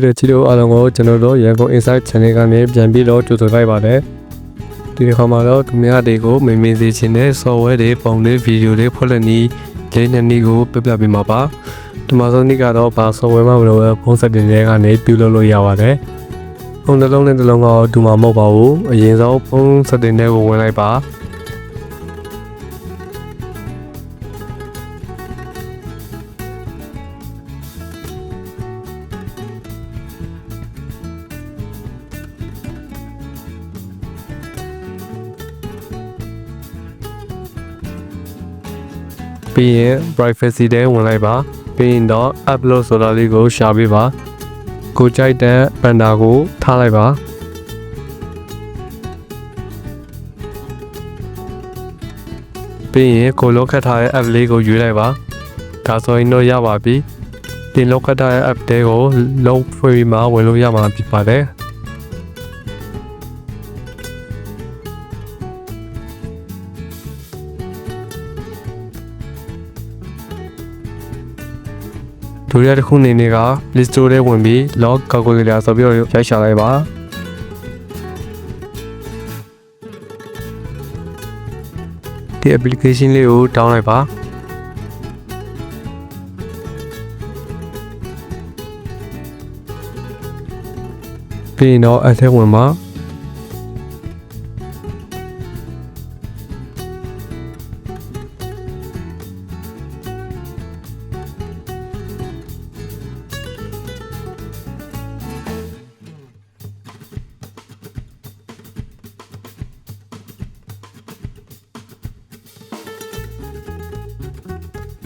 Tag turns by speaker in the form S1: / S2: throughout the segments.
S1: တဲ့ချီတို့အားလုံးကိုကျွန်တော်တို့ရန်ကုန် Insight Channel ကနေပြန်ပြီးတော့ကြိုဆိုလိုက်ပါတယ်ဒီတစ်ခါမှာတော့သူများတွေကိုမင်းမင်းစေချင်တဲ့ software တွေပုံတွေ video တွေဖွင့်လက်နည်းလေးနှစ်နည်းကိုပြပြပေးမှာပါဒီမှာဆုံးနေ့ကတော့ဘာ software မှမလို့ဖုန်းဆက်တင်တွေကနေပြုလုပ်လို့ရပါတယ်ဖုန်းတစ်လုံးနဲ့တစ်လုံးကတော့ဒီမှာမဟုတ်ပါဘူးအရင်ဆုံးဖုန်းဆက်တင်တွေကိုဝင်လိုက်ပါပြီးရင် privacy တဲ့ဝင်လိုက်ပါပြီးရင်တော့ upload ဆိုတာလေးကိုရှာပေးပါကိုကြိုက်တဲ့ banner ကိုထားလိုက်ပါပြီးရင်ကိုလောက်ခတ်ထားတဲ့ app လေးကိုရွေးလိုက်ပါဒါဆိုရင်တော့ရပါပြီဒီလောက်ခတ်ထားတဲ့ app တွေကိုလုံးဖွင့်ပြီးမှဝင်လို့ရမှာဖြစ်ပါတယ်ဒုတိယတစ်ခုအနေနဲ့က Play Store ထဲဝင်ပြီး log calculator ဆိုပြီးတော့ရိုက်ရှာလိုက်ပါဒီ application လေးကို down လိုက်ပါပြီးရင်တော့အထက်ဝင်ပါ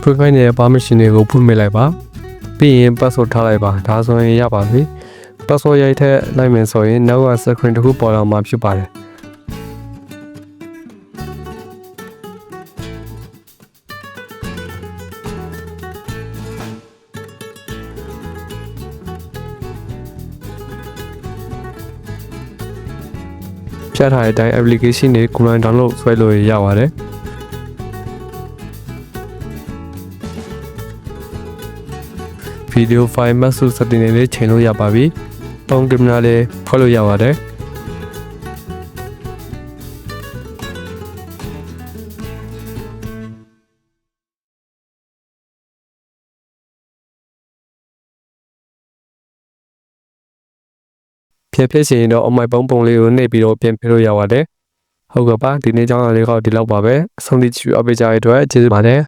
S1: profile နဲ့ permission တွေကိုဖွင့်မိလိုက်ပါပြီးရင် password ထားလိုက်ပါဒါဆိုရင်ရပါပြီ password ရိုက်ထည့်လိုက်မယ်ဆိုရင်နောက်က screen တစ်ခုပေါ်လာမှာဖြစ်ပါတယ်ဖြတ်ထားတဲ့အတိုင်း application တွေကိုယ်တိုင် download ဆွဲလို့ရပါတယ်ဗီဒီယိုဖိုင်မတ်စုစတင်နေလေးချိန်လို့ရပါပြီ။ပုံကင်မရာလေးဖွင့်လို့ရပါတယ်။ဖြည့်ချင်တော့အမိုက်ပုံလေးကိုနှိပ်ပြီးတော့ပြင်ပြလို့ရပါတယ်။ဟုတ်ကဲ့ပါဒီနေ့ကြောင်းလေးကဒီလောက်ပါပဲ။အဆုံးထိကြည့်အပေးကြတဲ့အတွက်ကျေးဇူးပါတယ်။